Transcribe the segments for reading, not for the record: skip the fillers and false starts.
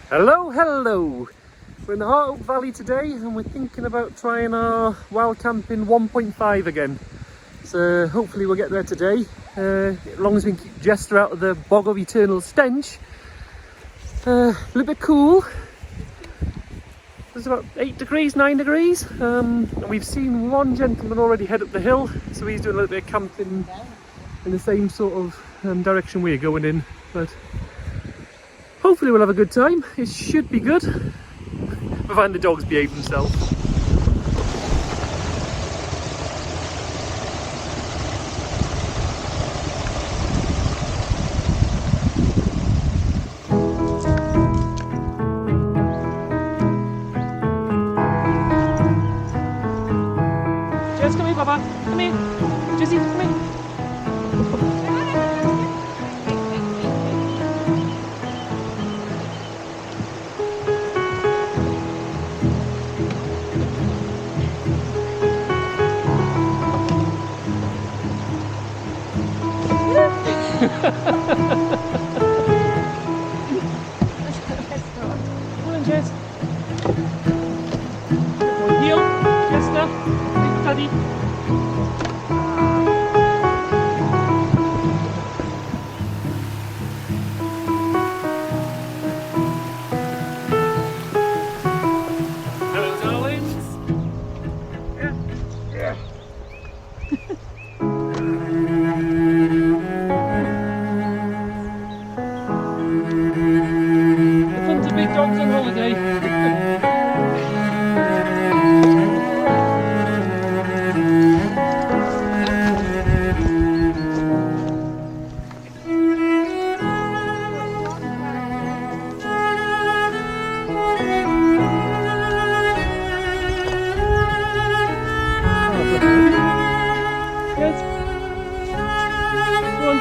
Hello! We're in the Harthope Valley today and we're thinking about trying our wild camping 1.5 again. So hopefully we'll get there today, as long as we can keep Jester out of the bog of eternal stench. A little bit cool. It's about 8 degrees, 9 degrees. And we've seen one gentleman already head up the hill, so he's doing a little bit of camping in the same sort of direction we're going in. But hopefully we'll have a good time. It should be good, providing the dogs behave themselves. Jess, come here, Papa. Come here. Jessie, come here. Come on, Jess. Heel, Jester, big daddy. Hello, darlings. Yeah. Tons of big dogs on holiday. Yes. Go on.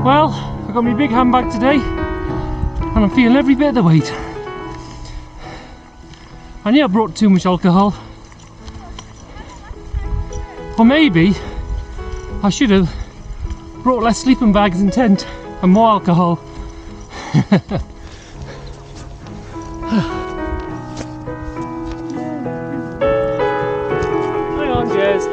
Well, I've got my big handbag today and I'm feeling every bit of the weight. I knew I brought too much alcohol. Or maybe I should have brought less sleeping bags and tent and more alcohol. Hang on, Jez.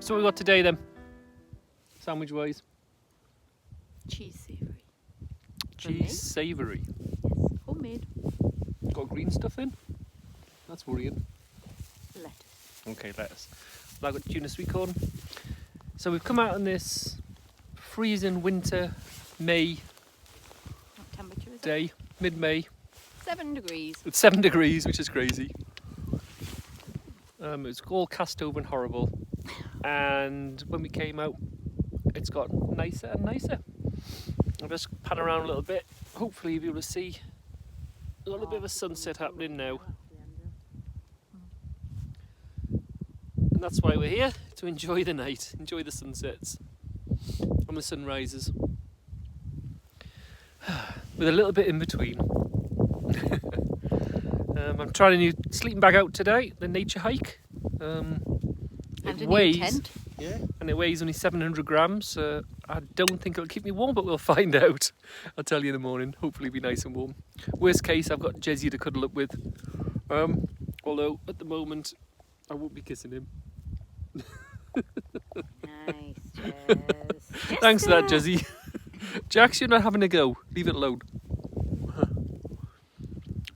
So what we got today then? Sandwich wise? Cheese savoury. Cheese savoury. Yes, homemade. Got green stuff in? That's worrying. Lettuce. Okay, lettuce. Well, I've got tuna sweet corn. So we've come out on this freezing winter May What temperature is it? day, mid-May. 7 degrees. It's 7 degrees, which is crazy. It's all cast over and horrible. And when we came out, it's got nicer and nicer. I'll just pan around a little bit. Hopefully you'll be able to see a little bit of a sunset happening now. And that's why we're here, to enjoy the night, enjoy the sunsets and the sunrises. With a little bit in between. I'm trying a new sleeping bag out today, the nature hike. And a new weighs, tent. yeah, and it weighs only 700 grams. I don't think it'll keep me warm, but we'll find out. I'll tell you in the morning. Hopefully it'll be nice and warm. Worst case, I've got Jezzy to cuddle up with. Although at the moment, I won't be kissing him. Nice, Jez. Thanks for that, Jezzy. Jax, you're not having a go. Leave it alone.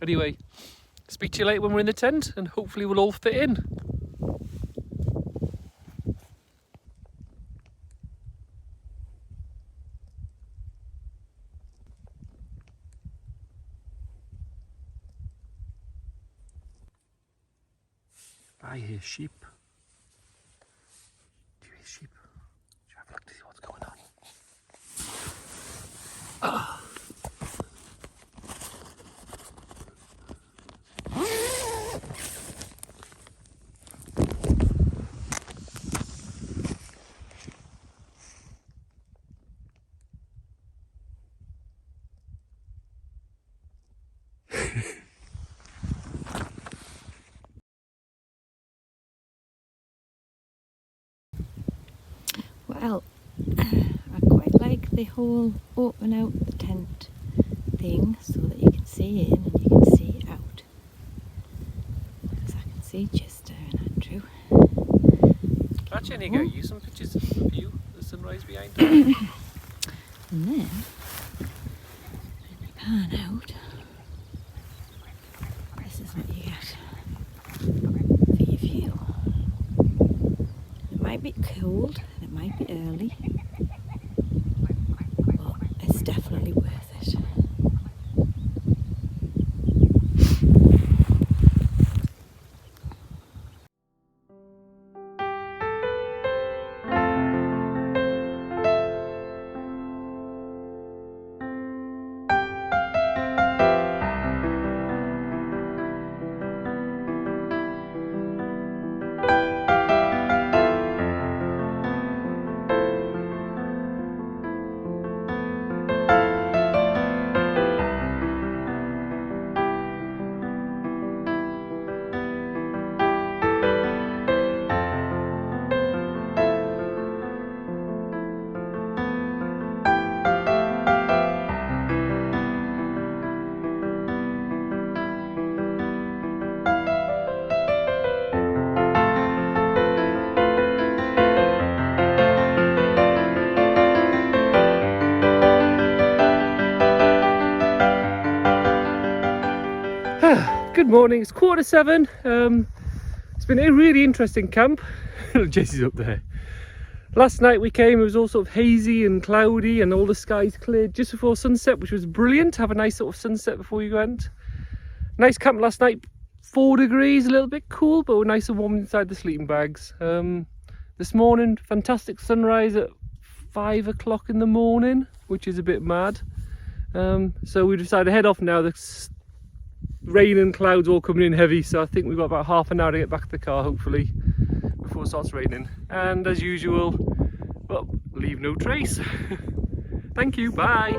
Anyway, speak to you later when we're in the tent, and hopefully we'll all fit in. I hear sheep. Do you hear sheep? Should I have a look to see what's going on? Ah. Well, I quite like the whole open out the tent thing so that you can see in and you can see out. Because I can see Chester and Andrew. Actually, I need to get you some pictures of the view, the sunrise behind us. And then, when you pan out, this is what you get for your view. It might be cold, and it might be early, but it's definitely worth it. Good morning, it's 7:15. It's been a really interesting camp. Jesse's up there. Last night we came, it was all sort of hazy and cloudy and all the skies cleared just before sunset, which was brilliant. Have a nice sort of sunset before you went. Nice camp last night, 4 degrees, a little bit cool, but we're nice and warm inside the sleeping bags. This morning, fantastic sunrise at 5 o'clock in the morning, which is a bit mad. So we decided to head off now. The rain and clouds all coming in heavy, so I think we've got about half an hour to get back to the car, hopefully, before it starts raining. And as usual, well, leave no trace. Thank you, bye.